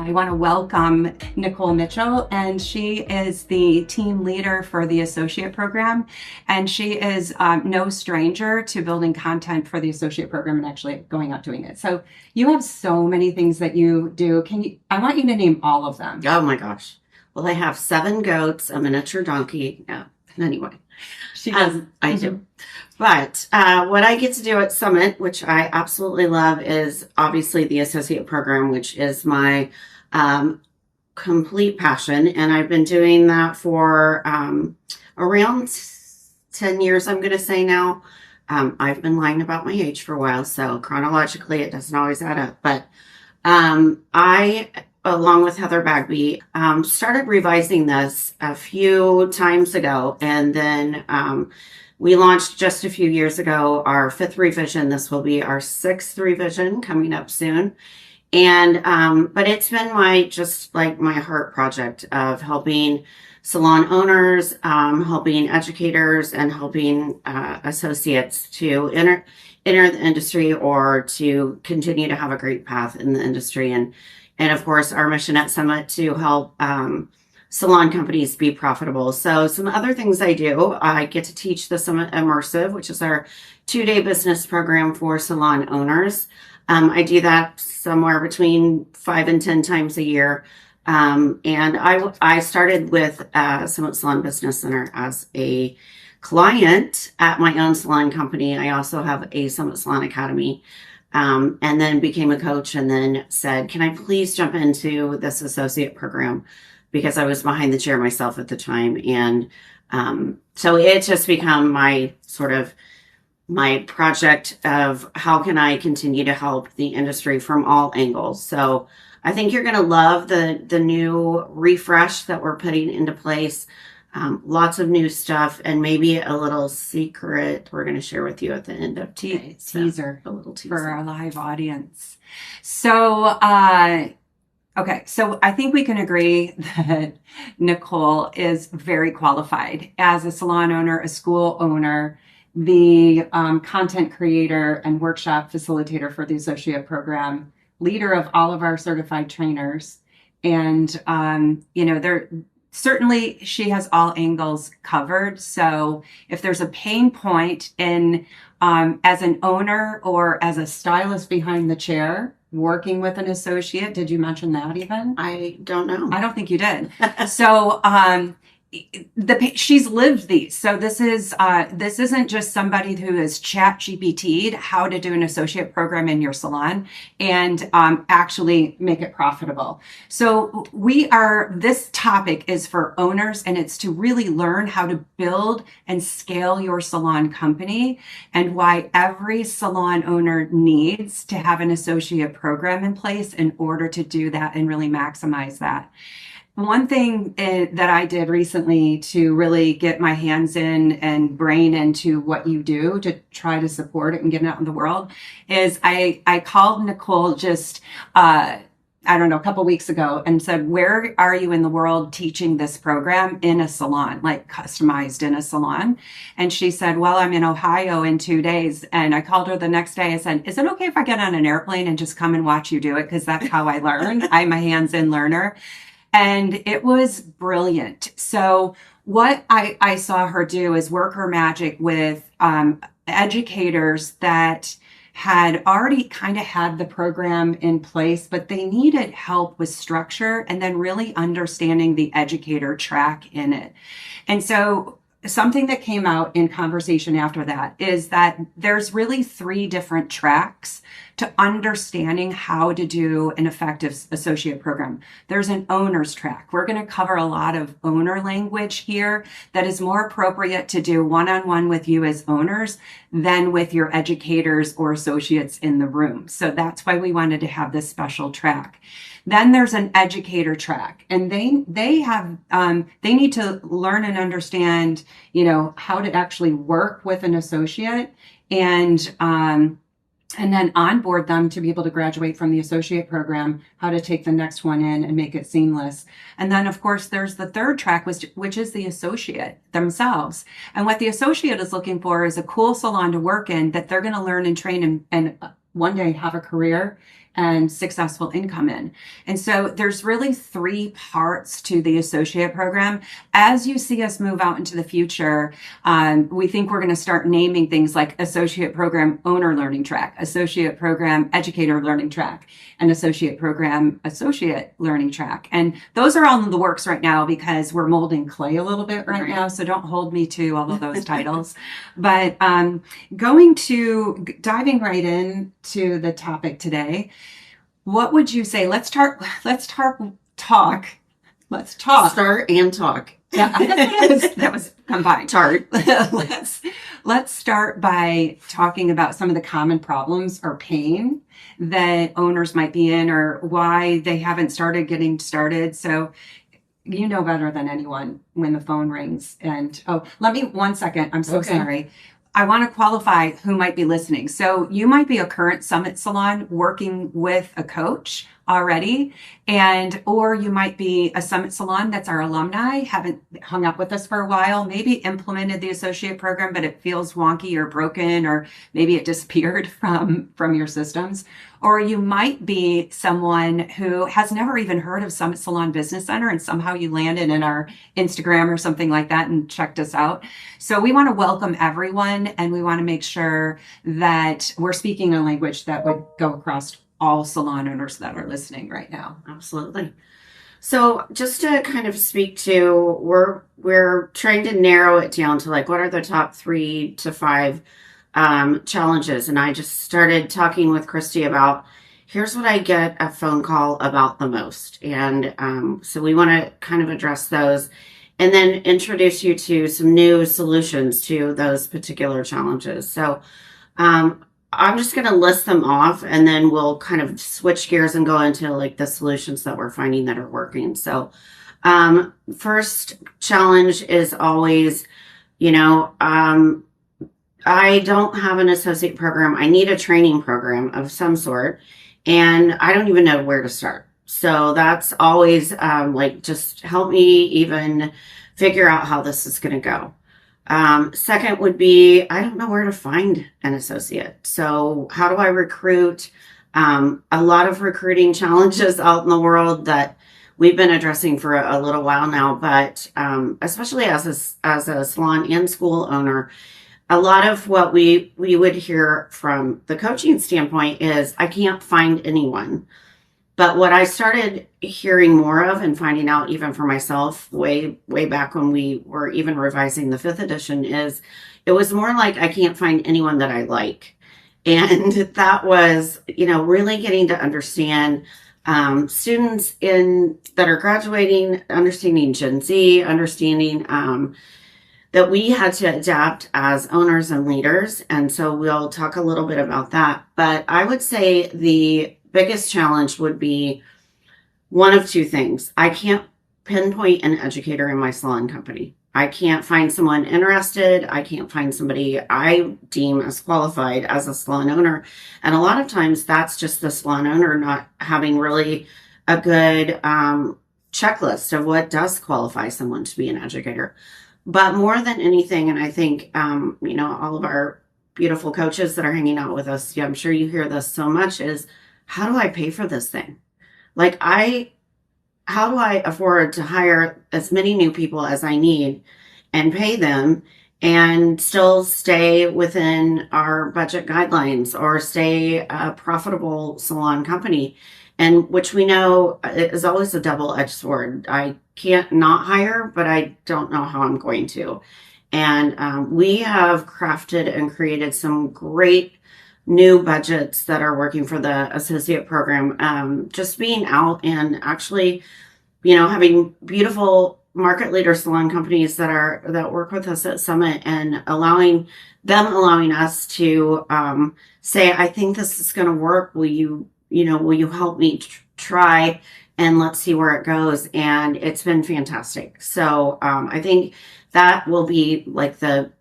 I want to welcome Nicole Mitchell, and she is the team leader for the associate program. And she is no stranger to building content for the associate program and actually going out doing it. So you have so many things that you do. I want you to name all of them. Oh my gosh. Well, I have 7 goats, a miniature donkey. Yeah. Anyway, She does. I do. But what I get to do at Summit, which I absolutely love, is obviously the associate program, which is my complete passion. And I've been doing that for around 10 years, I'm going to say now. I've been lying about my age for a while, so chronologically it doesn't always add up. But I, along with Heather Bagby, started revising this a few times ago. And then we launched just a few years ago our 5th revision. This will be our 6th revision coming up soon. And but it's been my heart project of helping salon owners, helping educators, and helping associates to enter the industry or to continue to have a great path in the industry. And of course, our mission at Summit to help salon companies be profitable. So some other things I do, I get to teach the Summit Immersive, which is our 2-day business program for salon owners. I do that somewhere between 5 and 10 times a year. And I started with Summit Salon Business Center as a client at my own salon company. I also have a Summit Salon Academy. And then became a coach and then said, can I please jump into this associate program? Because I was behind the chair myself at the time. And so it's just become my project of how can I continue to help the industry from all angles. So I think you're going to love the new refresh that we're putting into place. Lots of new stuff and maybe a little secret we're going to share with you at the end of today. Teaser. A little teaser for our live audience. So, okay. So I think we can agree that Nicole is very qualified as a salon owner, a school owner, the content creator and workshop facilitator for the associate program, leader of all of our certified trainers. And, certainly she has all angles covered. So if there's a pain point in as an owner or as a stylist behind the chair working with an associate, did you mention that even? I don't know. I don't think you did. So she's lived these. So this isn't just somebody who has chat GPT'd how to do an associate program in your salon and actually make it profitable. So this topic is for owners, and it's to really learn how to build and scale your salon company and why every salon owner needs to have an associate program in place in order to do that and really maximize that. One thing that I did recently to really get my hands in and brain into what you do to try to support it and get it out in the world is I called Nicole just, a couple weeks ago and said, where are you in the world teaching this program in a salon, like customized in a salon? And she said, well, I'm in Ohio in 2 days. And I called her the next day. I said, is it okay if I get on an airplane and just come and watch you do it? Because that's how I learn. I'm a hands-in learner. And it was brilliant. So what I saw her do is work her magic with educators that had already kind of had the program in place, but they needed help with structure and then really understanding the educator track in it. And so something that came out in conversation after that is that there's really 3 different tracks to understanding how to do an effective associate program. There's an owner's track. We're going to cover a lot of owner language here that is more appropriate to do one-on-one with you as owners than with your educators or associates in the room. So that's why we wanted to have this special track. Then there's an educator track, and they need to learn and understand, how to actually work with an associate and then onboard them to be able to graduate from the associate program, how to take the next one in and make it seamless. And then, of course, there's the 3rd track, which is the associate themselves. And what the associate is looking for is a cool salon to work in that they're going to learn and train and one day have a career and successful income in. And so there's really 3 parts to the associate program. As you see us move out into the future, we think we're going to start naming things like associate program owner learning track, associate program educator learning track, and associate program associate learning track. And those are all in the works right now because we're molding clay a little bit right now. So don't hold me to all of those titles. But diving right into the topic today, what would you say? Let's talk. Start and talk. Yeah, that was combined. Tart. Let's start by talking about some of the common problems or pain that owners might be in, or why they haven't getting started. So you know better than anyone when the phone rings. And let me 1 second. I'm so sorry. I want to qualify who might be listening. So you might be a current Summit Salon working with a coach already, or you might be a Summit Salon that's our alumni, haven't hung up with us for a while, maybe implemented the associate program, but it feels wonky or broken, or maybe it disappeared from your systems. Or you might be someone who has never even heard of Summit Salon Business Center, and somehow you landed in our Instagram or something like that and checked us out. So we want to welcome everyone, and we want to make sure that we're speaking a language that would go across all salon owners that are listening right now. Absolutely. So just to kind of speak to, we're trying to narrow it down to like, what are the top 3 to 5 challenges? And I just started talking with Kristi about, here's what I get a phone call about the most. And so we want to kind of address those and then introduce you to some new solutions to those particular challenges. So I'm just going to list them off, and then we'll kind of switch gears and go into like the solutions that we're finding that are working. So first challenge is always, I don't have an associate program. I need a training program of some sort, and I don't even know where to start. So that's always just help me even figure out how this is going to go. Second would be, I don't know where to find an associate. So how do I recruit? A lot of recruiting challenges out in the world that we've been addressing for a little while now, but especially as a salon and school owner, a lot of what we would hear from the coaching standpoint is, I can't find anyone. But what I started hearing more of and finding out even for myself way back when we were even revising the 5th edition is, it was more like, I can't find anyone that I like. And that was, really getting to understand students that are graduating, understanding Gen Z, understanding that we had to adapt as owners and leaders. And so we'll talk a little bit about that. But I would say the biggest challenge would be one of 2 things. I can't pinpoint an educator in my salon company. I can't find someone interested. I can't find somebody I deem as qualified as a salon owner. And a lot of times that's just the salon owner not having really a good checklist of what does qualify someone to be an educator. But more than anything, and I think, all of our beautiful coaches that are hanging out with us, I'm sure you hear this so much, is, how do I pay for this thing? How do I afford to hire as many new people as I need and pay them and still stay within our budget guidelines or stay a profitable salon company? And which we know is always a double-edged sword. I can't not hire, but I don't know how I'm going to. And we have crafted and created some great new budgets that are working for the associate program. Just being out and actually, having beautiful market leader salon companies that work with us at Summit, and allowing us to say, I think this is going to work. Will you help me try, and let's see where it goes. And it's been fantastic. So I think that will be like the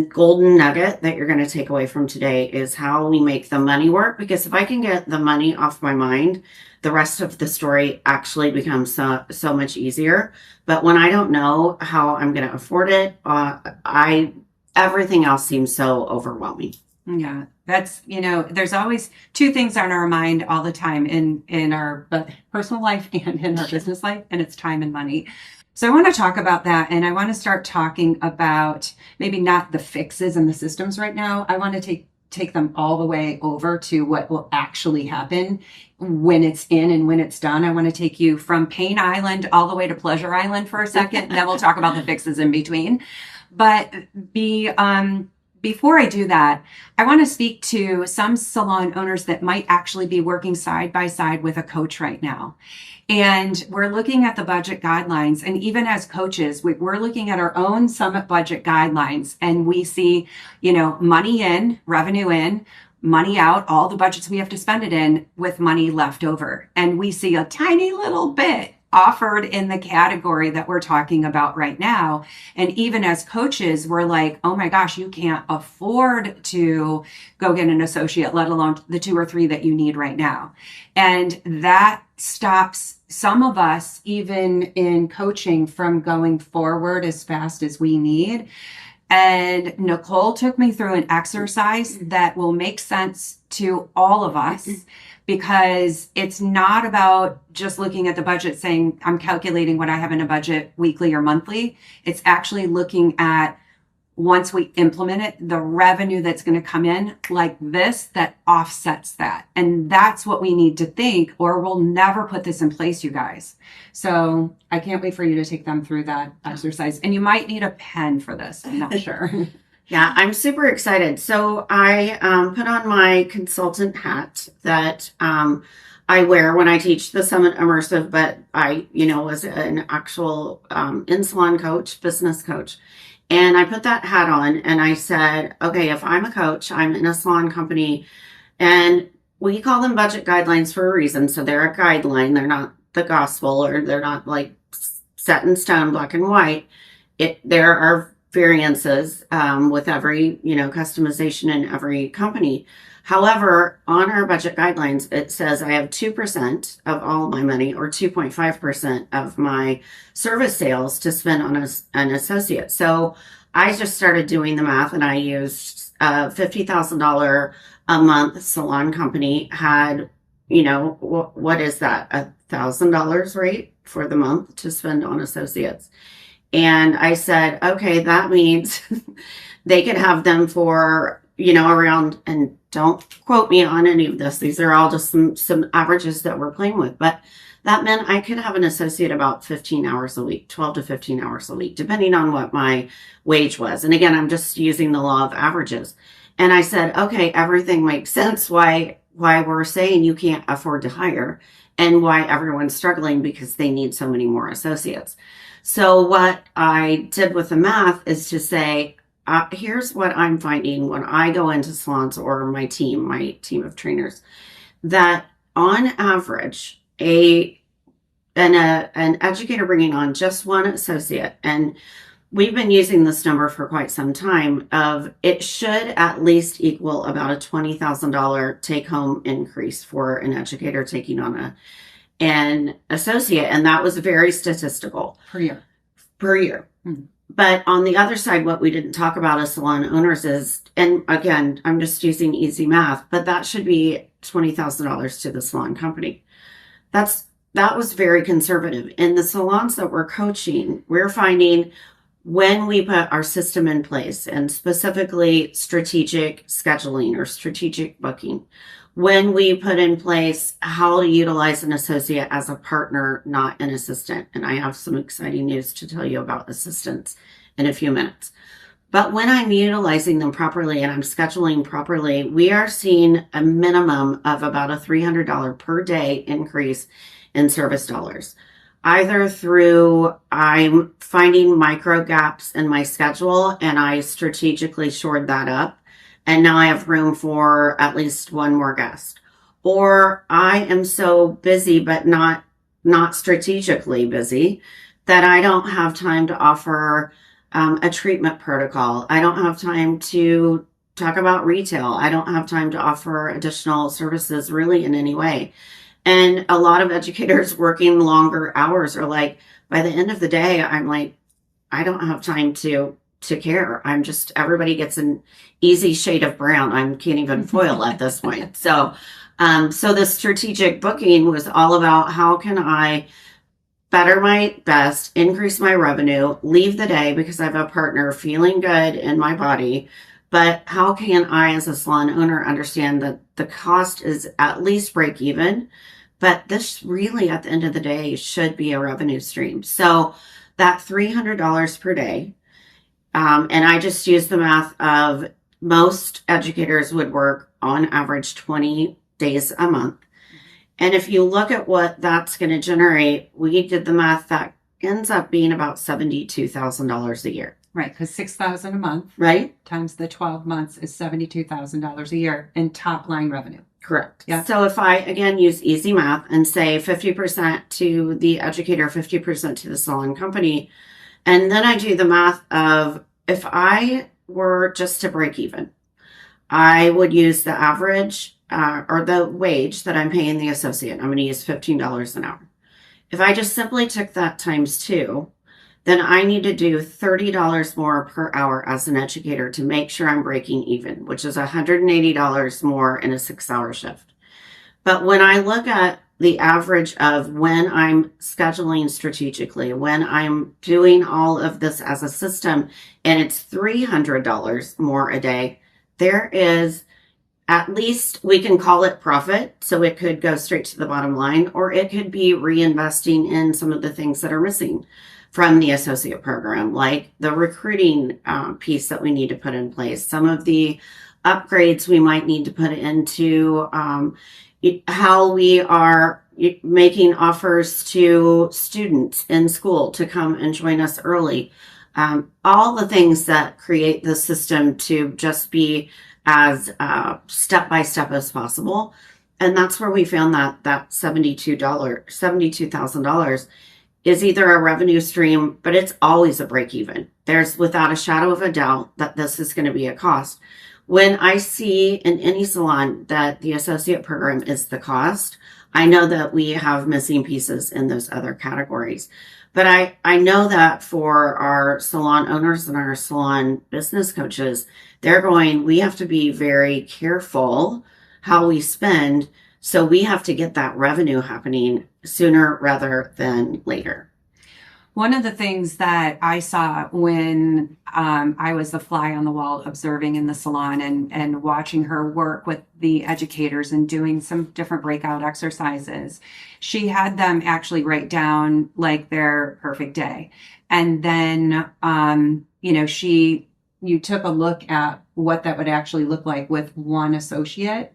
golden nugget that you're going to take away from today, is how we make the money work. Because if I can get the money off my mind, the rest of the story actually becomes so much easier. But when I don't know how I'm going to afford it, everything else seems so overwhelming. Yeah, that's, there's always two things on our mind all the time in our personal life and in our business life, and it's time and money. So I want to talk about that, and I want to start talking about maybe not the fixes and the systems right now. I want to take them all the way over to what will actually happen when it's in and when it's done. I want to take you from Pain Island all the way to Pleasure Island for a second, and then we'll talk about the fixes in between. But before I do that, I want to speak to some salon owners that might actually be working side by side with a coach right now. And we're looking at the budget guidelines. And even as coaches, we're looking at our own Summit budget guidelines, and we see, money in, revenue in, money out, all the budgets we have to spend it in with money left over. And we see a tiny little bit offered in the category that we're talking about right now. And even as coaches, we're like, oh my gosh, you can't afford to go get an associate, let alone the 2 or 3 that you need right now. And that stops some of us, even in coaching, from going forward as fast as we need. And Nicole took me through an exercise that will make sense to all of us, because it's not about just looking at the budget saying, I'm calculating what I have in a budget weekly or monthly. It's actually looking at, once we implement it, the revenue that's going to come in like this that offsets that. And that's what we need to think, or we'll never put this in place, you guys. So I can't wait for you to take them through that exercise. And you might need a pen for this. I'm not sure. Yeah, I'm super excited. So I put on my consultant hat that I wear when I teach the Summit Immersive, but I, was an actual in-salon coach, business coach. And I put that hat on and I said, okay, if I'm a coach, I'm in a salon company, and we call them budget guidelines for a reason. So they're a guideline. They're not the gospel, or they're not like set in stone, black and white. There are variances with every, customization in every company. However, on our budget guidelines, it says I have 2% of all my money, or 2.5% of my service sales to spend on an associate. So I just started doing the math, and I used a $50,000 a month salon company had, what is that? $1,000 rate for the month to spend on associates. And I said, okay, that means they could have them for, around, and don't quote me on any of this. These are all just some averages that we're playing with. But that meant I could have an associate about 15 hours a week, 12 to 15 hours a week, depending on what my wage was. And again, I'm just using the law of averages. And I said, okay, everything makes sense why we're saying you can't afford to hire, and why everyone's struggling because they need so many more associates. So what I did with the math is to say, here's what I'm finding when I go into salons, or my team of trainers, that on average, an educator bringing on just one associate, and we've been using this number for quite some time, of it should at least equal about a $20,000 take-home increase for an educator taking on an associate. And that was very statistical. Per year. But on the other side, what we didn't talk about as salon owners is, and again, I'm just using easy math, but that should be $20,000 to the salon company. That was very conservative. In the salons that we're coaching, we're finding when we put our system in place, and specifically strategic scheduling or strategic booking, when we put in place how to utilize an associate as a partner, not an assistant. And I have some exciting news to tell you about assistants in a few minutes. But when I'm utilizing them properly and I'm scheduling properly, we are seeing a minimum of about a $300 per day increase in service dollars. Either through I'm finding micro gaps in my schedule and I strategically shored that up, and now I have room for at least one more guest. Or I am so busy, but not strategically busy, that I don't have time to offer a treatment protocol. I don't have time to talk about retail. I don't have time to offer additional services really in any way. And a lot of educators working longer hours are like, by the end of the day, I'm like, I don't have time to to care. Everybody gets an easy shade of brown. I can't even foil at this point. So, so the strategic booking was all about how can I better my best, increase my revenue, leave the day because I have a partner feeling good in my body. But how can I, as a salon owner, understand that the cost is at least break even? But this really, at the end of the day, should be a revenue stream. So that $300 per day, and I just use the math of most educators would work on average 20 days a month. And if you look at what that's going to generate, we did the math that ends up being about $72,000 a year. Right, because $6,000 a month, right, times the 12 months is $72,000 a year in top line revenue. Correct. Yeah. So if I, again, use easy math and say 50% to the educator, 50% to the salon company, and then I do the math of if I were just to break even, I would use the average or the wage that I'm paying the associate. I'm going to use $15 an hour. If I just simply took that times 2, then I need to do $30 more per hour as an educator to make sure I'm breaking even, which is $180 more in a 6-hour shift. But when I look at the average of when I'm scheduling strategically, when I'm doing all of this as a system, and it's $300 more a day, there is at least, we can call it profit. So it could go straight to the bottom line, or it could be reinvesting in some of the things that are missing from the associate program, like the recruiting piece that we need to put in place, some of the upgrades we might need to put into how we are making offers to students in school to come and join us early. All the things that create the system to just be as step-by-step as possible. And that's where we found that $72,000 is either a revenue stream, but it's always a break even. There's without a shadow of a doubt that this is going to be a cost. When I see in any salon that the associate program is the cost, I know that we have missing pieces in those other categories. But I know that for our salon owners and our salon business coaches, we have to be very careful how we spend. So we have to get that revenue happening sooner rather than later. One of the things that I saw when I was the fly on the wall observing in the salon and watching her work with the educators and doing some different breakout exercises, she had them actually write down like their perfect day. And then, you took a look at what that would actually look like with one associate.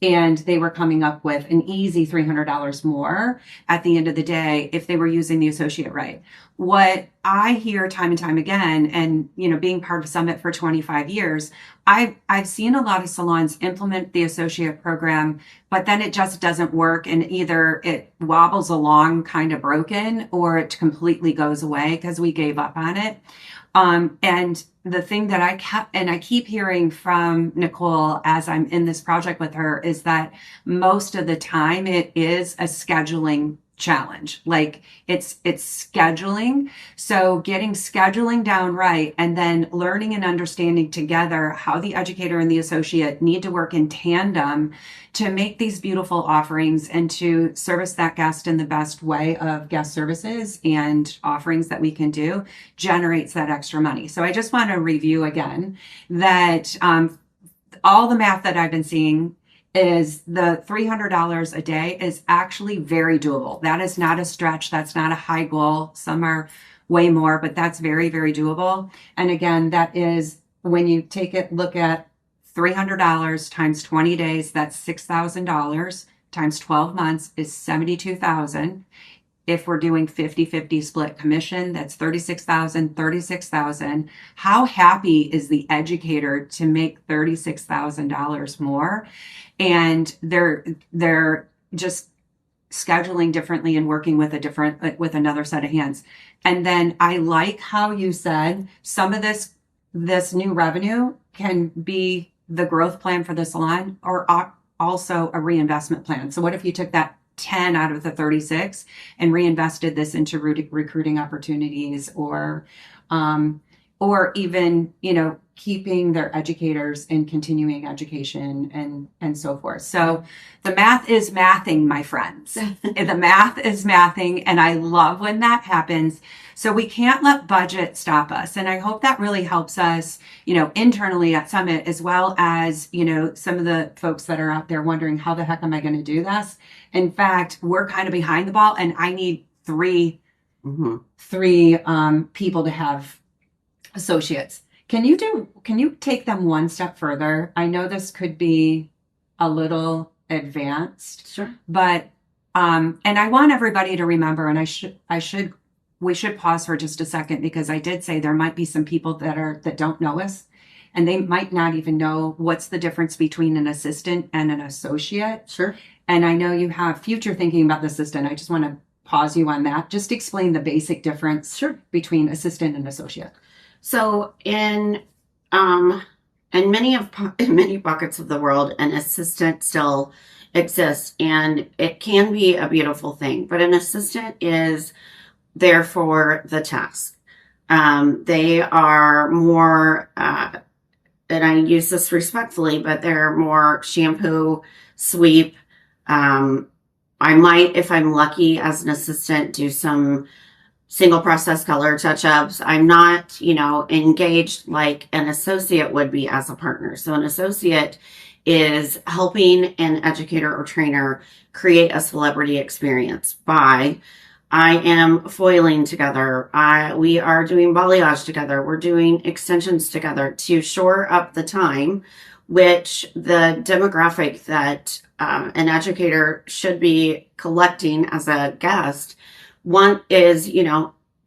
And they were coming up with an easy $300 more at the end of the day if they were using the associate right. What I hear time and time again, and being part of Summit for 25 years, I've seen a lot of salons implement the associate program, but then it just doesn't work, and either it wobbles along kind of broken, or it completely goes away because we gave up on it. And the thing that I keep hearing from Nicole as I'm in this project with her is that most of the time it is a scheduling challenge. Like it's scheduling. So getting scheduling down right, and then learning and understanding together how the educator and the associate need to work in tandem to make these beautiful offerings and to service that guest in the best way of guest services and offerings that we can do generates that extra money. So I just want to review again that all the math that I've been seeing is the $300 a day is actually very doable. That is not a stretch. That's not a high goal. Some are way more, but that's very, very doable. And again, that is when you look at $300 times 20 days, that's $6,000 times 12 months is $72,000. If we're doing 50-50 split commission, that's $36,000. How happy is the educator to make $36,000 more? And they're just scheduling differently and working with another set of hands. And then I like how you said some of this new revenue can be the growth plan for the salon, or also a reinvestment plan. So what if you took that 10 out of the 36 and reinvested this into recruiting opportunities, or or even, keeping their educators in continuing education and so forth. So the math is mathing, my friends. The math is mathing, and I love when that happens. So we can't let budget stop us. And I hope that really helps us, internally at Summit, as well as, some of the folks that are out there wondering, how the heck am I going to do this? In fact, we're kind of behind the ball, and I need three people to have associates. Can you take them one step further? I know this could be a little advanced, Sure. but and I want everybody to remember, and we should pause for just a second, because I did say there might be some people that don't know us, and they might not even know what's the difference between an assistant and an associate. Sure. And I know you have future thinking about the assistant. I just want to pause you on that. Just explain the basic difference between assistant and associate. So in many pockets of the world, an assistant still exists, and it can be a beautiful thing. But an assistant is there for the task. They are more, and I use this respectfully, but they're more shampoo, sweep. I might, if I'm lucky as an assistant, do some single process color touch-ups. I'm not, engaged like an associate would be as a partner. So an associate is helping an educator or trainer create a celebrity experience by, I am foiling together. We are doing balayage together. We're doing extensions together to shore up the time, which the demographic that an educator should be collecting as a guest. One is,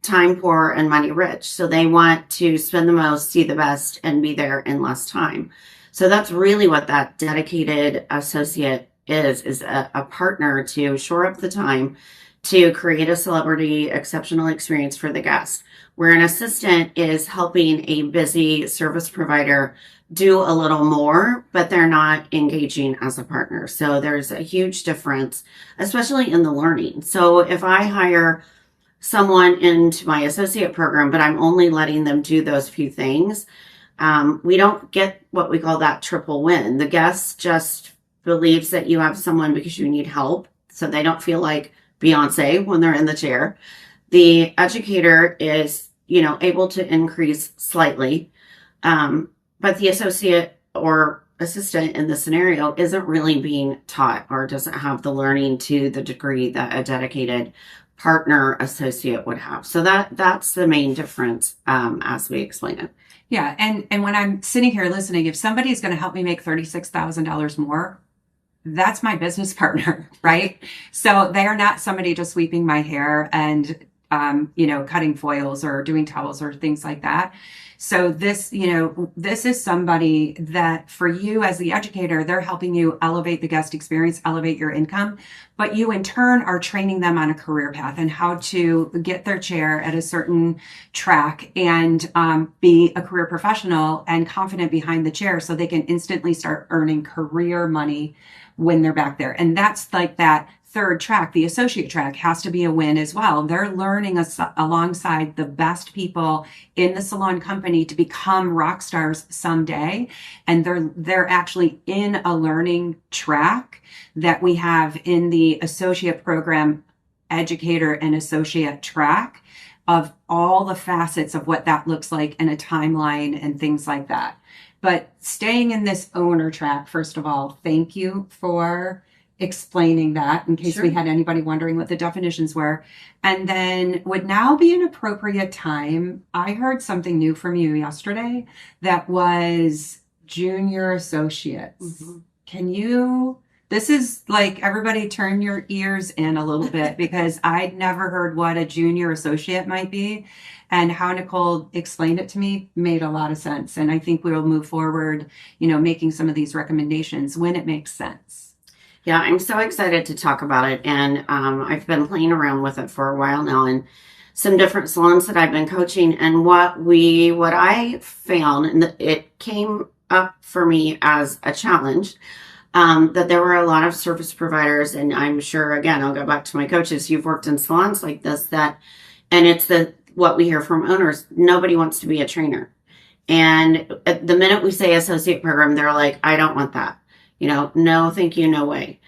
time poor and money rich. So they want to spend the most, see the best, and be there in less time. So that's really what that dedicated associate is a partner to shore up the time to create a celebrity exceptional experience for the guest. Where an assistant is helping a busy service provider do a little more, but they're not engaging as a partner. So there's a huge difference, especially in the learning. So if I hire someone into my associate program, but I'm only letting them do those few things, we don't get what we call that triple win. The guest just believes that you have someone because you need help, so they don't feel like Beyonce when they're in the chair. The educator is, able to increase slightly, but the associate or assistant in the scenario isn't really being taught or doesn't have the learning to the degree that a dedicated partner associate would have. So that's the main difference as we explain it. Yeah. And when I'm sitting here listening, if somebody is going to help me make $36,000 more, that's my business partner, right? So they are not somebody just sweeping my hair and, cutting foils or doing towels or things like that. So this is somebody that for you as the educator, they're helping you elevate the guest experience, elevate your income, but you in turn are training them on a career path and how to get their chair at a certain track and be a career professional and confident behind the chair so they can instantly start earning career money when they're back there. And that's like that third track, the associate track, has to be a win as well. They're learning alongside the best people in the salon company to become rock stars someday. And they're actually in a learning track that we have in the associate program, educator and associate track, of all the facets of what that looks like in a timeline and things like that. But staying in this owner track, first of all, thank you for explaining that in case we had anybody wondering what the definitions were. And then would now be an appropriate time. I heard something new from you yesterday that was junior associates. Mm-hmm. This is like, everybody turn your ears in a little bit because I'd never heard what a junior associate might be, and how Nicole explained it to me made a lot of sense. And I think we'll move forward, making some of these recommendations when it makes sense. Yeah, I'm so excited to talk about it. And I've been playing around with it for a while now in some different salons that I've been coaching. And what I found, and it came up for me as a challenge, that there were a lot of service providers, and I'm sure, again, I'll go back to my coaches, you've worked in salons like this, and it's what we hear from owners, nobody wants to be a trainer. And the minute we say associate program, they're like, I don't want that. No, thank you, no way.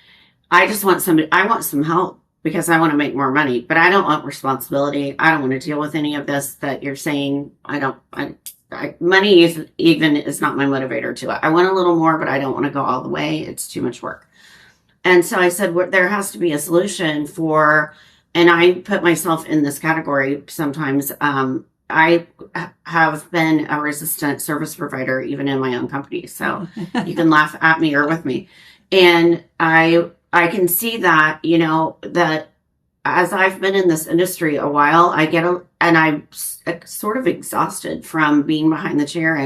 I just want I want some help because I want to make more money, but I don't want responsibility. I don't want to deal with any of this that you're saying. Money is not my motivator to it. I want a little more, but I don't want to go all the way. It's too much work. And so I said, well, there has to be a solution and I put myself in this category sometimes. I have been a resistant service provider, even in my own company. So you can laugh at me or with me. And I can see that, that as I've been in this industry a while, I'm sort of exhausted from being behind the chair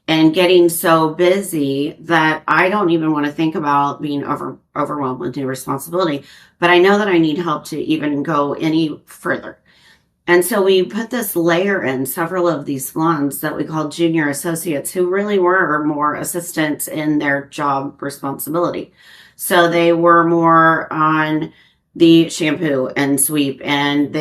and getting so busy that I don't even want to think about being overwhelmed with new responsibility. But I know that I need help to even go any further. And so we put this layer in several of these salons that we call junior associates, who really were more assistants in their job responsibility. So they were more on the shampoo and sweep, and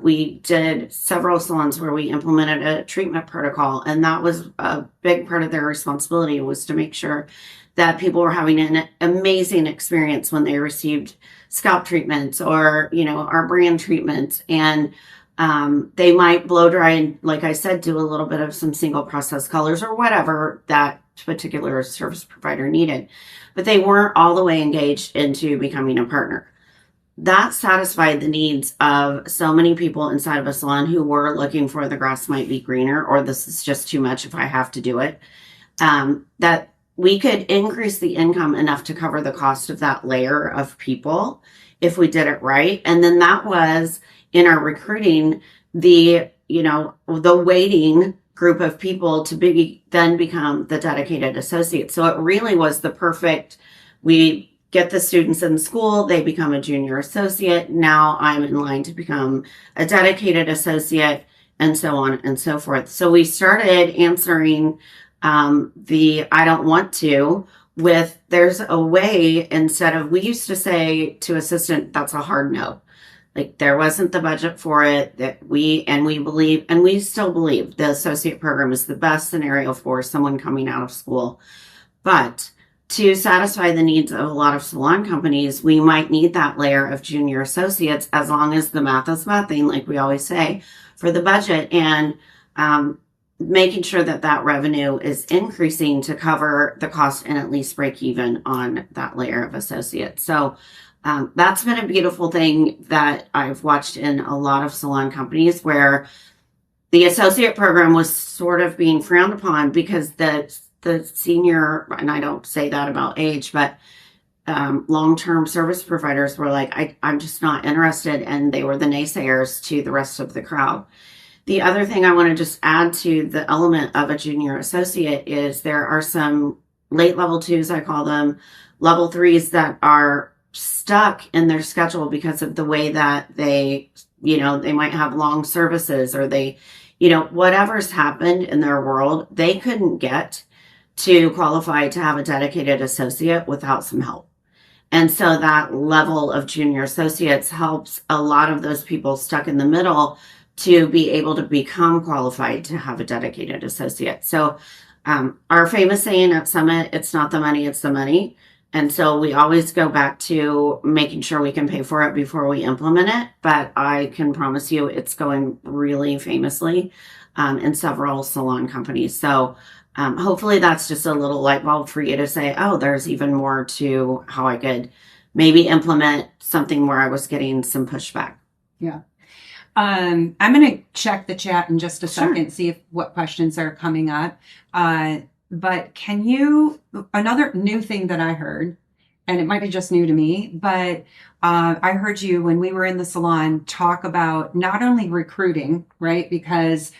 we did several salons where we implemented a treatment protocol, and that was a big part of their responsibility, was to make sure that people were having an amazing experience when they received scalp treatments or our brand treatments. And they might blow dry and, like I said, do a little bit of some single process colors or whatever that particular service provider needed, but they weren't all the way engaged into becoming a partner. That satisfied the needs of so many people inside of a salon who were looking for the grass might be greener, or this is just too much if I have to do it, that we could increase the income enough to cover the cost of that layer of people if we did it right. And then that was in our recruiting, the waiting group of people to then become the dedicated associate. So it really was the perfect, we get the students in school, they become a junior associate. Now I'm in line to become a dedicated associate, and so on and so forth. So we started answering the I don't want to with there's a way, instead of, we used to say to assistant, that's a hard no. Like, there wasn't the budget for it, that we believe, and we still believe, the associate program is the best scenario for someone coming out of school. But to satisfy the needs of a lot of salon companies, we might need that layer of junior associates, as long as the math is mathing, like we always say, for the budget, and making sure that revenue is increasing to cover the cost and at least break even on that layer of associates. So that's been a beautiful thing that I've watched in a lot of salon companies, where the associate program was sort of being frowned upon because the senior, and I don't say that about age, but long-term service providers were like, I'm just not interested. And they were the naysayers to the rest of the crowd. The other thing I want to just add to the element of a junior associate is there are some late level 2s, I call them, level 3s, that are stuck in their schedule because of the way that they might have long services, or they, whatever's happened in their world, they couldn't get to qualify to have a dedicated associate without some help. And so that level of junior associates helps a lot of those people stuck in the middle to be able to become qualified to have a dedicated associate. So our famous saying at Summit, it's not the money, it's the money. And so we always go back to making sure we can pay for it before we implement it. But I can promise you it's going really famously in several salon companies. So hopefully that's just a little light bulb for you to say, oh, there's even more to how I could maybe implement something where I was getting some pushback. Yeah. I'm going to check the chat in just a second, Sure. see what questions are coming up. But another new thing that I heard, and it might be just new to me, but I heard you, when we were in the salon, talk about not only recruiting, right? Because,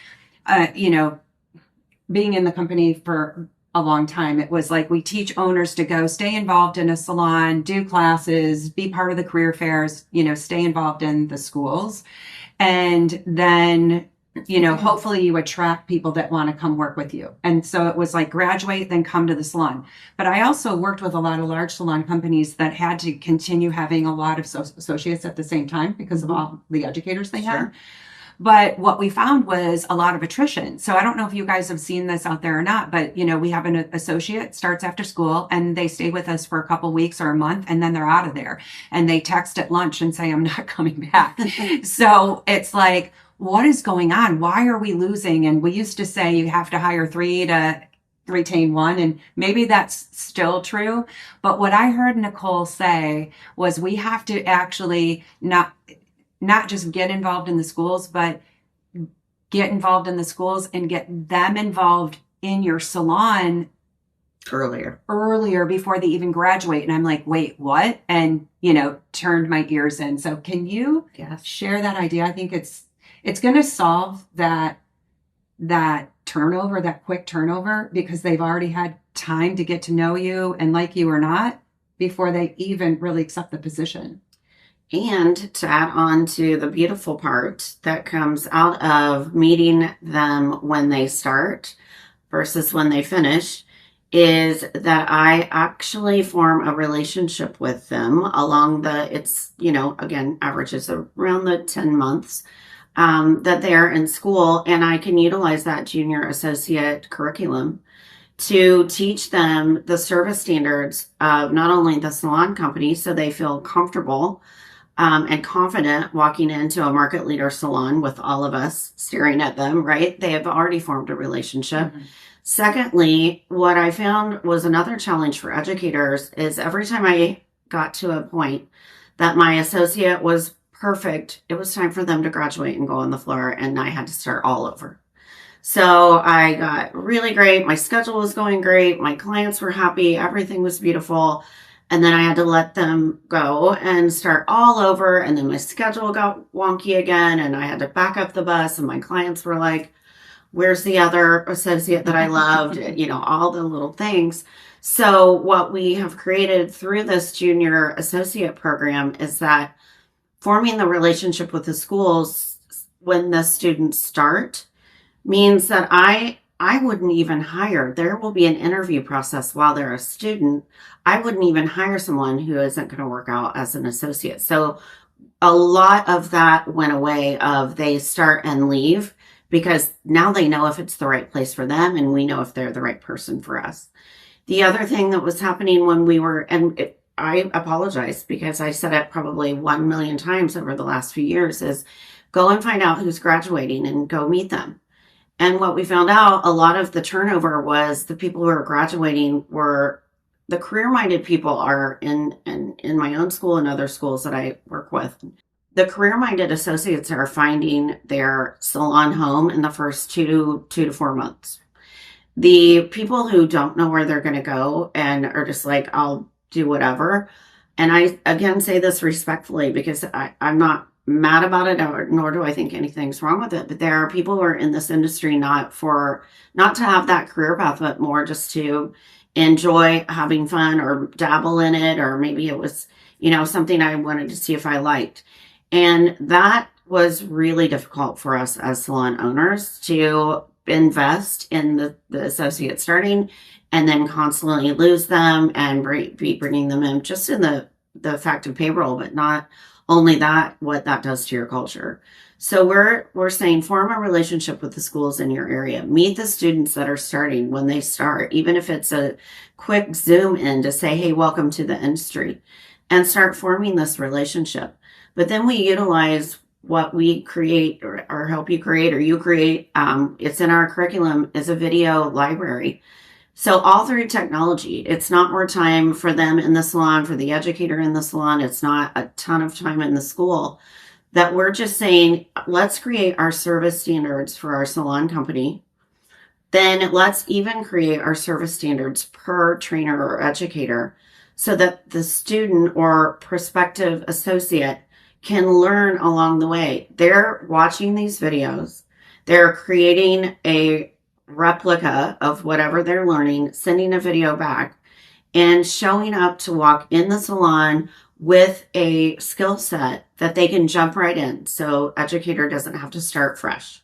being in the company for a long time, it was like, we teach owners to go stay involved in a salon, do classes, be part of the career fairs, stay involved in the schools. And then, hopefully you attract people that want to come work with you. And so it was like, graduate, then come to the salon. But I also worked with a lot of large salon companies that had to continue having a lot of associates at the same time because of all the educators they had. But what we found was a lot of attrition. So I don't know if you guys have seen this out there or not, but we have an associate starts after school and they stay with us for a couple weeks or a month and then they're out of there. And they text at lunch and say, I'm not coming back. So it's like, what is going on? Why are we losing? And we used to say you have to hire 3 to retain 1, and maybe that's still true. But what I heard Nicole say was we have to actually not just get involved in the schools, but get involved in the schools and get them involved in your salon earlier before they even graduate. And I'm like, wait, what? And turned my ears in. So can you share that idea? I think it's going to solve that turnover, that quick turnover, because they've already had time to get to know you and like you or not before they even really accept the position. And to add on to the beautiful part that comes out of meeting them when they start versus when they finish is that I actually form a relationship with them along again, averages around the 10 months that they're in school. And I can utilize that junior associate curriculum to teach them the service standards of not only the salon company so they feel comfortable and confident walking into a market leader salon with all of us staring at them, right? They have already formed a relationship. Mm-hmm. Secondly, what I found was another challenge for educators is every time I got to a point that my associate was perfect, it was time for them to graduate and go on the floor, and I had to start all over. So I got really great. My schedule was going great. My clients were happy. Everything was beautiful. And then I had to let them go and start all over. And then my schedule got wonky again. And I had to back up the bus. And my clients were like, where's the other associate that I loved? All the little things. So what we have created through this junior associate program is that forming the relationship with the schools when the students start means that I wouldn't even hire. There will be an interview process while they're a student. I wouldn't even hire someone who isn't going to work out as an associate. So a lot of that went away of they start and leave because now they know if it's the right place for them and we know if they're the right person for us. The other thing that was happening when we were, I apologize because I said it probably 1 million times over the last few years, is go and find out who's graduating and go meet them. And what we found out, a lot of the turnover was the people who are graduating were the career-minded people are in my own school and other schools that I work with. The career-minded associates are finding their salon home in the first 2 to 4 months. The people who don't know where they're going to go and are just like, I'll do whatever. And I, again, say this respectfully because I'm not mad about it, nor do I think anything's wrong with it. But there are people who are in this industry not to have that career path, but more just to enjoy having fun or dabble in it. Or maybe it was, something I wanted to see if I liked. And that was really difficult for us as salon owners to invest in the associate starting and then constantly lose them and be bringing them in just in the fact of payroll, but not only that, what that does to your culture. So we're saying form a relationship with the schools in your area. Meet the students that are starting when they start, even if it's a quick Zoom in to say, hey, welcome to the industry, and start forming this relationship. But then we utilize what we create or help you create or you create. It's in our curriculum is a video library. So all through technology, it's not more time for them in the salon, for the educator in the salon. It's not a ton of time in the school. That we're just saying, let's create our service standards for our salon company. Then let's even create our service standards per trainer or educator so that the student or prospective associate can learn along the way. They're watching these videos. They're creating a replica of whatever they're learning, sending a video back, and showing up to walk in the salon with a skill set that they can jump right in. So educator doesn't have to start fresh.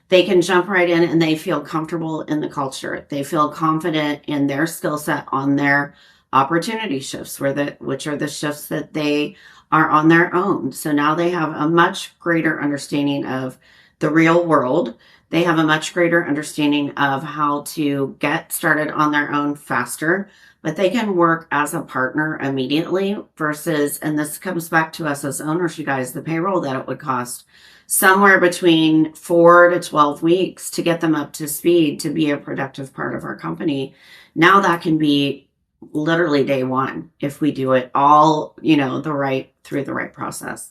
They can jump right in and they feel comfortable in the culture. They feel confident in their skill set on their opportunity shifts, which are the shifts that they are on their own. So now they have a much greater understanding of the the real world. They have a much greater understanding of how to get started on their own faster, but they can work as a partner immediately versus, and this comes back to us as owners, you guys, the payroll that it would cost somewhere between 4 to 12 weeks to get them up to speed to be a productive part of our company. Now that can be literally day one if we do it all, through the right process.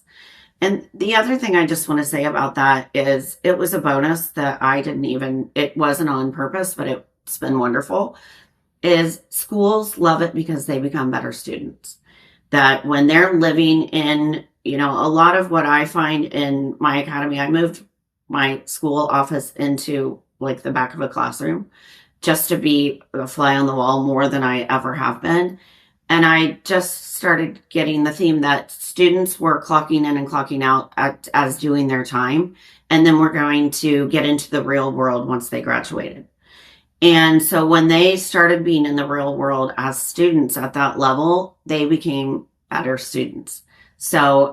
And the other thing I just want to say about that is it was a bonus that it wasn't on purpose, but it's been wonderful, is schools love it because they become better students. That when they're living in, a lot of what I find in my academy, I moved my school office into like the back of a classroom just to be a fly on the wall more than I ever have been. And I just started getting the theme that students were clocking in and clocking out as doing their time. And then we're going to get into the real world once they graduated. And so when they started being in the real world as students at that level, they became better students. So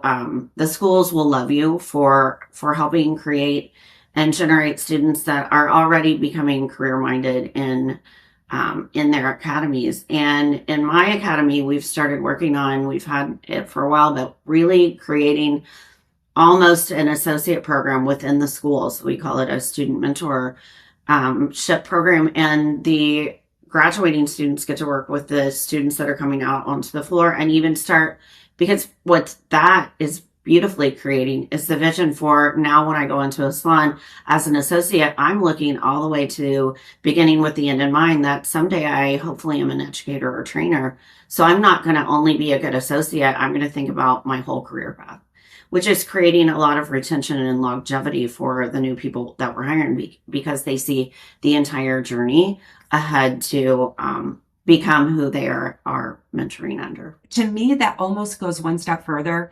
the schools will love you for helping create and generate students that are already becoming career-minded in their academies. And in my academy, we've had it for a while, but really creating almost an associate program within the schools. We call it a student mentorship program. And the graduating students get to work with the students that are coming out onto the floor and even start, because what that is beautifully creating is the vision for now when I go into a salon as an associate, I'm looking all the way to beginning with the end in mind that someday I hopefully am an educator or trainer. So I'm not going to only be a good associate. I'm going to think about my whole career path, which is creating a lot of retention and longevity for the new people that we're hiring because they see the entire journey ahead to become who they are mentoring under. To me, that almost goes one step further.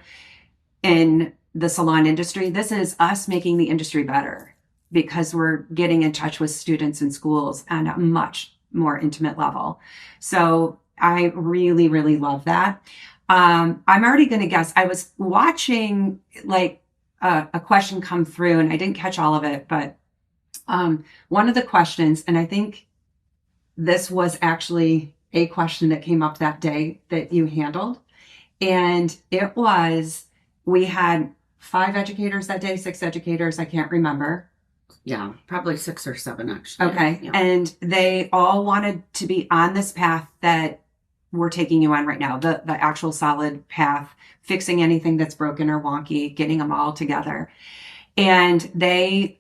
In the salon industry, this is us making the industry better because we're getting in touch with students in schools on a much more intimate level. So I really, really love that. I'm already going to guess. I was watching like a question come through and I didn't catch all of it, but one of the questions, and I think this was actually a question that came up that day that you handled. And it was, we had 5 educators that day, 6 educators, I can't remember. Yeah, probably 6 or 7 actually. Okay. Yeah. And they all wanted to be on this path that we're taking you on right now, the actual solid path, fixing anything that's broken or wonky, getting them all together. And they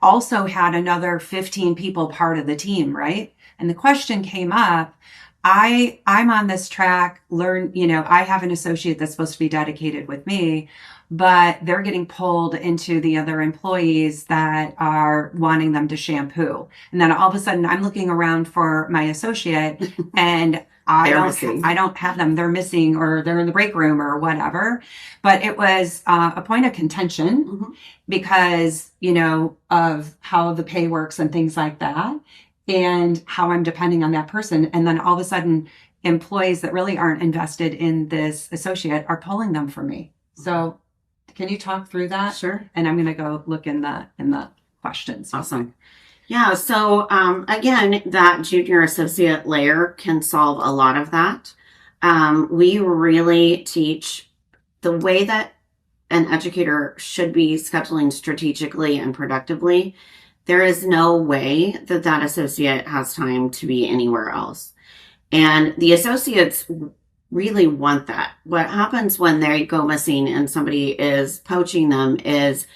also had another 15 people part of the team, right? And the question came up, I'm on this track, I have an associate that's supposed to be dedicated with me, but they're getting pulled into the other employees that are wanting them to shampoo. And then all of a sudden I'm looking around for my associate and I don't have them. They're missing or they're in the break room or whatever. But it was a point of contention because, of how the pay works and things like that. And how I'm depending on that person. And then all of a sudden, employees that really aren't invested in this associate are pulling them from me. So can you talk through that? Sure. And I'm going to go look in the questions. Awesome. Yeah. So again, that junior associate layer can solve a lot of that. We really teach the way that an educator should be scheduling strategically and productively. There is no way that associate has time to be anywhere else. And the associates really want that. What happens when they go missing and somebody is poaching them is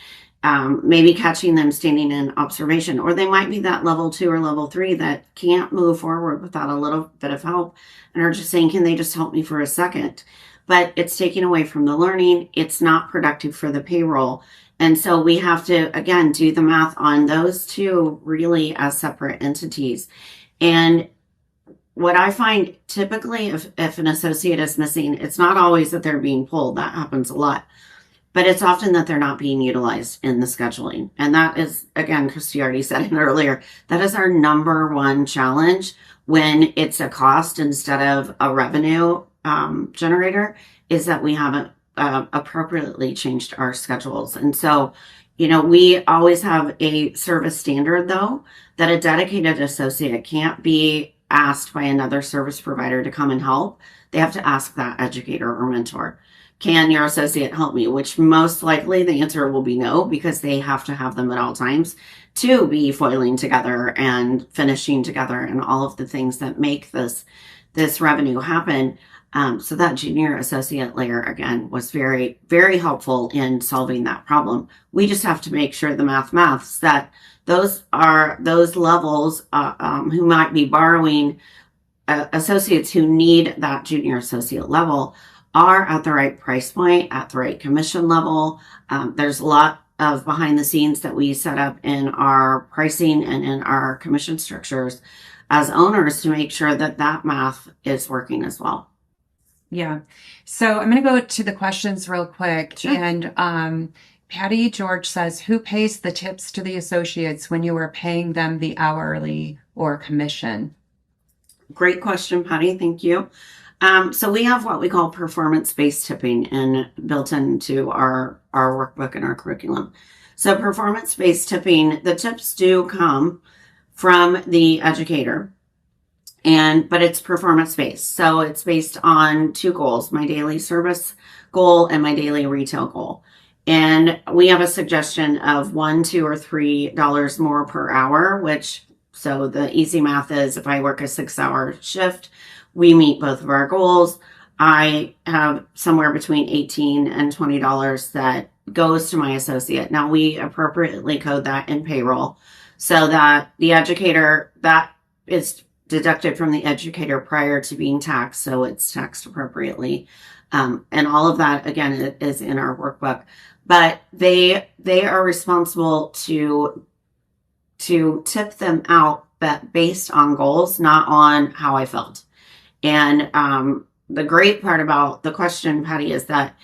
maybe catching them standing in observation, or they might be that level 2 or level 3 that can't move forward without a little bit of help and are just saying, can they just help me for a second? But it's taking away from the learning. It's not productive for the payroll. And so we have to, again, do the math on those two really as separate entities. And what I find typically if an associate is missing, it's not always that they're being pulled. That happens a lot. But it's often that they're not being utilized in the scheduling. And that is, again, Kristi already said it earlier, that is our number one challenge when it's a cost instead of a revenue generator, is that we haven't appropriately changed our schedules. And so We always have a service standard, though, that a dedicated associate can't be asked by another service provider to come and help. They have to ask that educator or mentor, can your associate help me? Which most likely the answer will be no, because they have to have them at all times to be foiling together and finishing together and all of the things that make this revenue happen. So that junior associate layer, again, was very, very helpful in solving that problem. We just have to make sure the maths that those levels who might be borrowing associates who need that junior associate level are at the right price point, at the right commission level. There's a lot of behind the scenes that we set up in our pricing and in our commission structures as owners to make sure that math is working as well. Yeah. So I'm going to go to the questions real quick. Sure. And Patty George says, who pays the tips to the associates when you are paying them the hourly or commission? Great question, Patty. Thank you. So we have what we call performance-based tipping built into our workbook and our curriculum. So performance-based tipping, the tips do come from the educator. But it's performance-based. So it's based on two goals, my daily service goal and my daily retail goal. And we have a suggestion of $1, $2, or $3 more per hour, so the easy math is if I work a 6-hour shift, we meet both of our goals. I have somewhere between $18 and $20 that goes to my associate. Now we appropriately code that in payroll so that the educator, that is deducted from the educator prior to being taxed, so it's taxed appropriately. And all of that, again, is in our workbook. But they are responsible to tip them out, but based on goals, not on how I felt. And the great part about the question, Patty, is that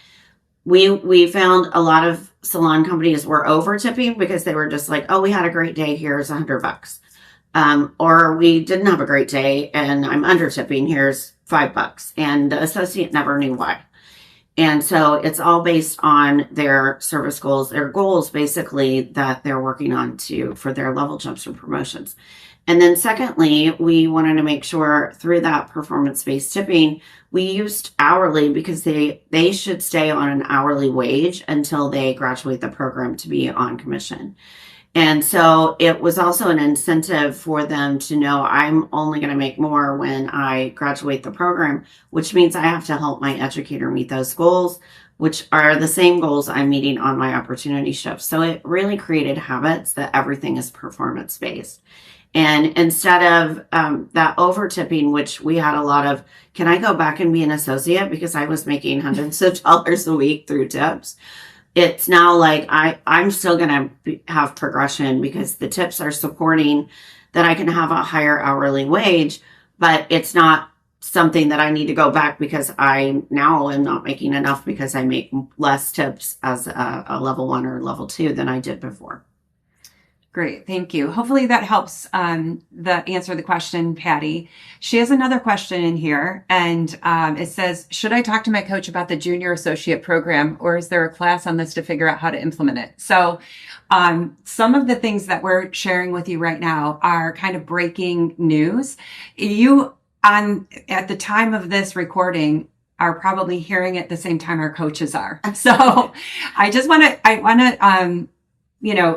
we found a lot of salon companies were over tipping because they were just like, oh, we had a great day, here's $100. Or we didn't have a great day and I'm under tipping, here's $5. And the associate never knew why. And so it's all based on their service goals, their goals basically that they're working on for their level jumps or promotions. And then secondly, we wanted to make sure through that performance-based tipping, we used hourly because they should stay on an hourly wage until they graduate the program to be on commission. And so it was also an incentive for them to know I'm only going to make more when I graduate the program, which means I have to help my educator meet those goals, which are the same goals I'm meeting on my opportunity shifts. So it really created habits that everything is performance-based. And instead of that over tipping, which we had a lot of, can I go back and be an associate because I was making hundreds of dollars a week through tips? It's now like I'm still going to have progression because the tips are supporting that I can have a higher hourly wage, but it's not something that I need to go back because I now am not making enough because I make less tips as a level 1 or level 2 than I did before. Great. Thank you. Hopefully that helps answer the question, Patty. She has another question in here, and it says, should I talk to my coach about the junior associate program, or is there a class on this to figure out how to implement it? So some of the things that we're sharing with you right now are kind of breaking news. At the time of this recording, are probably hearing it the same time our coaches are. So I want to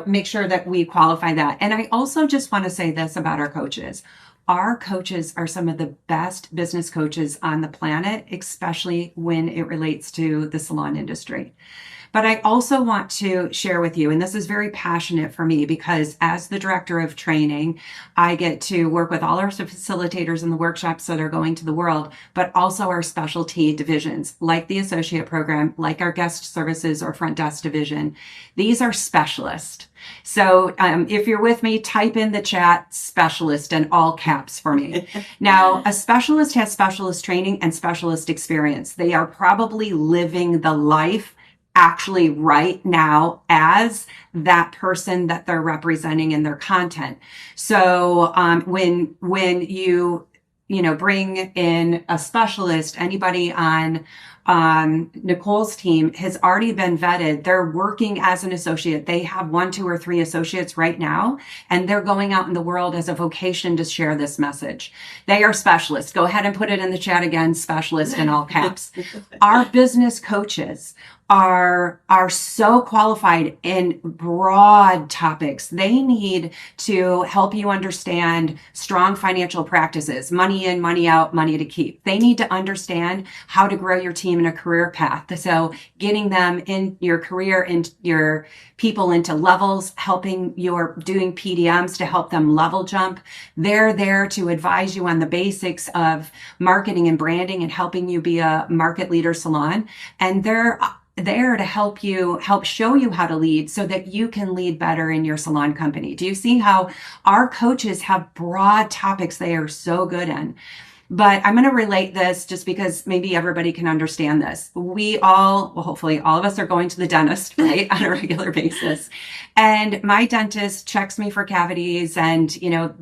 make sure that we qualify that. And I also just want to say this about our coaches. Our coaches are some of the best business coaches on the planet, especially when it relates to the salon industry. But I also want to share with you, and this is very passionate for me because as the director of training, I get to work with all our facilitators in the workshops that are going to the world, but also our specialty divisions, like the associate program, like our guest services or front desk division. These are specialists. So if you're with me, type in the chat specialist in all caps for me. Now, a specialist has specialist training and specialist experience. They are probably living the life actually right now as that person that they're representing in their content. So when you bring in a specialist, anybody on Nicole's team has already been vetted. They're working as an associate. They have 1, 2, or 3 associates right now, and they're going out in the world as a vocation to share this message. They are specialists. Go ahead and put it in the chat again, specialist in all caps. Our business coaches are so qualified in broad topics. They need to help you understand strong financial practices, money in, money out, money to keep. They need to understand how to grow your team in a career path. So getting them in your career and your people into levels, helping you're doing PDMs to help them level jump. They're there to advise you on the basics of marketing and branding and helping you be a market leader salon. And they're there to help show you how to lead so that you can lead better in your salon company. Do you see how our coaches have broad topics they are so good in? But I'm going to relate this just because maybe everybody can understand this. Hopefully all of us are going to the dentist, right, on a regular basis. And my dentist checks me for cavities and,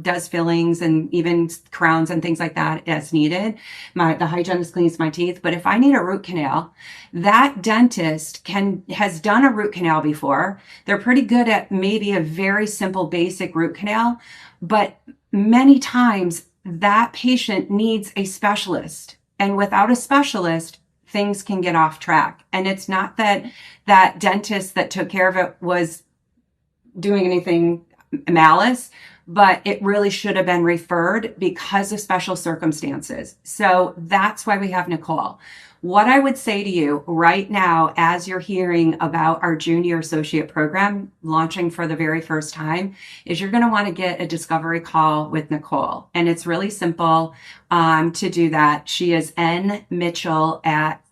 does fillings and even crowns and things like that as needed. The hygienist cleans my teeth. But if I need a root canal, that dentist has done a root canal before. They're pretty good at maybe a very simple, basic root canal, but many times that patient needs a specialist. And without a specialist, things can get off track. And it's not that that dentist that took care of it was doing anything malice, but it really should have been referred because of special circumstances. So that's why we have Nicole. What I would say to you right now, as you're hearing about our junior associate program launching for the very first time, is you're going to want to get a discovery call with Nicole. And it's really simple to do that. She is N Mitchell at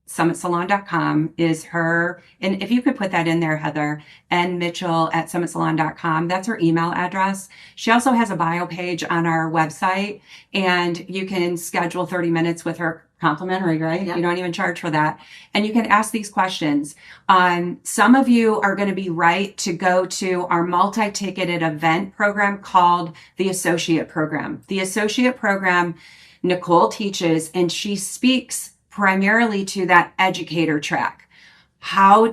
summitsalon.com is her, and if you could put that in there, Heather, N Mitchell at summitsalon.com, that's her email address. She also has a bio page on our website, and you can schedule 30 minutes with her complimentary, right? Yep. You don't even charge for that. And you can ask these questions. Some of you are going to be right to go to our multi-ticketed event program called the Associate Program. The Associate Program, Nicole teaches, and she speaks primarily to that educator track. I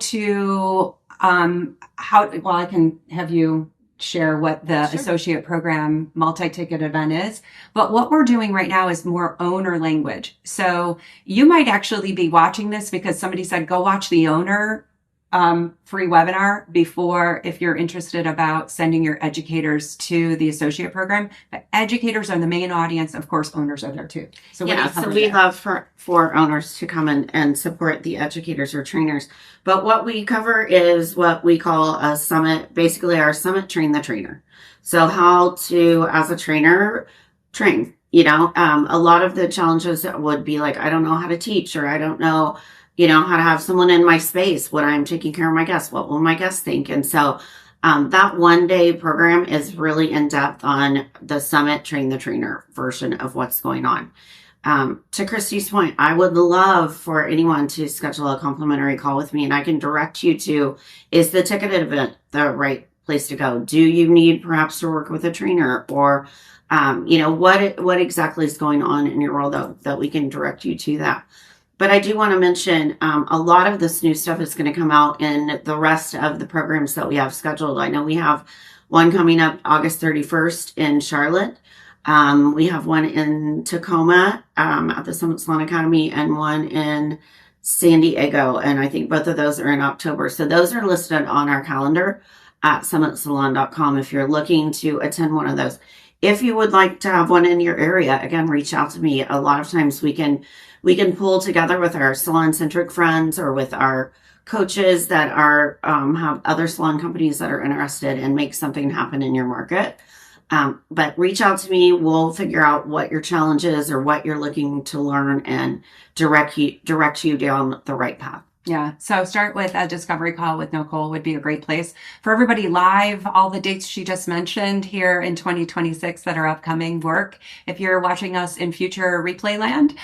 can have you share what the Sure. Associate Program multi-ticket event is. But what we're doing right now is more owner language. So you might actually be watching this because somebody said, go watch the owner free webinar before, if you're interested about sending your educators to the associate program. But educators are the main audience. Of course, owners are there too. So we love for owners to come and support the educators or trainers. But what we cover is what we call a summit, basically our summit train the trainer. So how to, as a trainer, train, a lot of the challenges would be like, I don't know how to teach, or I don't know, how to have someone in my space when I'm taking care of my guests. What will my guests think? And so that 1-day program is really in depth on the Summit Train the Trainer version of what's going on. To Kristi's point, I would love for anyone to schedule a complimentary call with me, and I can direct you to, is the ticketed event the right place to go? Do you need perhaps to work with a trainer, or what exactly is going on in your world that we can direct you to that? But I do want to mention a lot of this new stuff is going to come out in the rest of the programs that we have scheduled. I know we have one coming up August 31st in Charlotte. We have one in Tacoma at the Summit Salon Academy, and one in San Diego. And I think both of those are in October. So those are listed on our calendar at summitsalon.com if you're looking to attend one of those. If you would like to have one in your area, again, reach out to me. A lot of times we can pull together with our salon-centric friends or with our coaches that are have other salon companies that are interested, and make something happen in your market. But reach out to me. We'll figure out what your challenge is or what you're looking to learn and direct you down the right path. Yeah. So start with a discovery call with Nicole would be a great place for everybody live. All the dates she just mentioned here in 2026 that are upcoming work. If you're watching us in future replay land,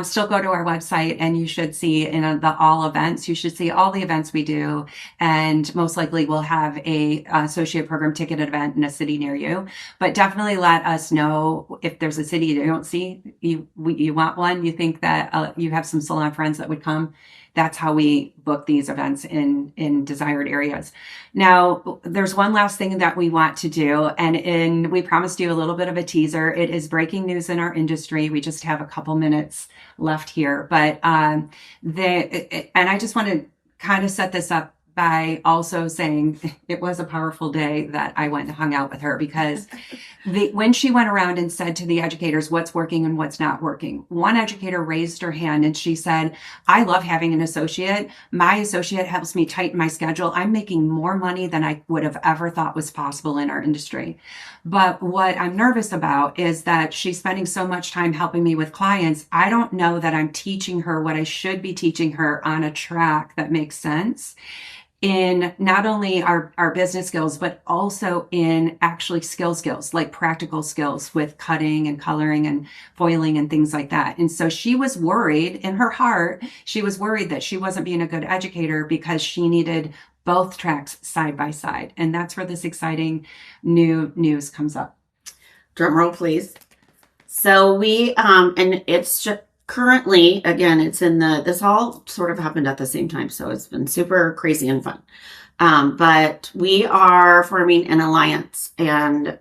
still go to our website and you should see in the all events, you should see all the events we do. And most likely we'll have a associate program ticket event in a city near you, but definitely let us know if there's a city you don't see, you want one, you think that you have some salon friends that would come. That's how we book these events in desired areas. Now, there's one last thing that we want to do, and we promised you a little bit of a teaser. It is breaking news in our industry. We just have a couple minutes left here, but and I just want to kind of set this up by also saying it was a powerful day that I went and hung out with her, because when she went around and said to the educators what's working and what's not working, one educator raised her hand and she said, I love having an associate. My associate helps me tighten my schedule. I'm making more money than I would have ever thought was possible in our industry. But what I'm nervous about is that she's spending so much time helping me with clients. I don't know that I'm teaching her what I should be teaching her on a track that makes sense in not only our business skills, but also in actually skills, like practical skills with cutting and coloring and foiling and things like that. And so she was worried in her heart, she was worried that she wasn't being a good educator because she needed both tracks side by side. And that's where this exciting new news comes up. Drum roll, please. So and it's just, currently, again, this all sort of happened at the same time, so it's been super crazy and fun. But we are forming an alliance and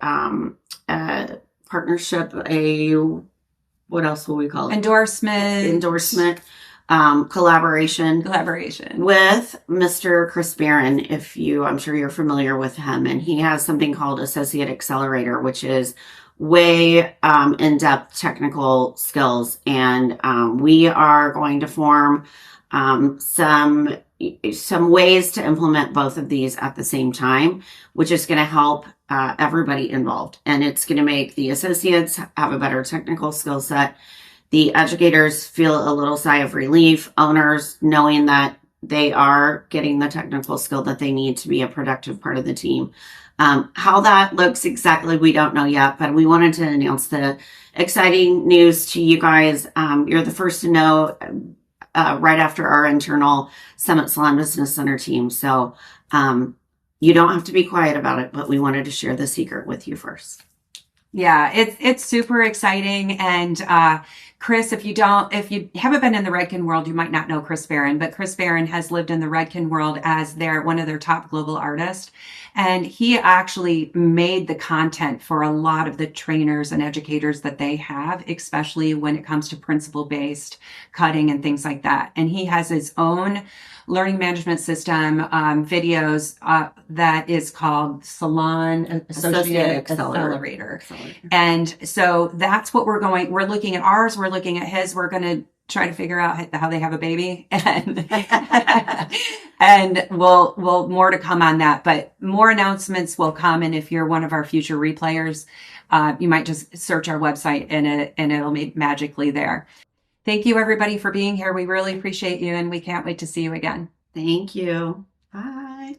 a partnership, what else will we call it? Endorsement, collaboration with Mr. Chris Barron. I'm sure you're familiar with him, and he has something called Associate Accelerator, which is way in-depth technical skills, and we are going to form some ways to implement both of these at the same time, which is going to help everybody involved, and it's going to make the associates have a better technical skill set, the educators feel a little sigh of relief, owners knowing that they are getting the technical skill that they need to be a productive part of the team. How that looks exactly, we don't know yet, but we wanted to announce the exciting news to you guys. You're the first to know right after our internal Summit Salon Business Center team. So you don't have to be quiet about it, but we wanted to share the secret with you first. Yeah, it's super exciting. And Chris, if you haven't been in the Redken world, you might not know Chris Barron, but Chris Barron has lived in the Redken world as one of their top global artists. And he actually made the content for a lot of the trainers and educators that they have, especially when it comes to principle-based cutting and things like that. And he has his own learning management system, videos that is called Salon Associate Accelerator. And so that's what we're looking at ours. We're looking at his. We're going to try to figure out how they have a baby, and and we'll more to come on that, but more announcements will come. And if you're one of our future replayers, you might just search our website and it'll be magically there. Thank you everybody for being here. We really appreciate you, and we can't wait to see you again. Thank you. Bye.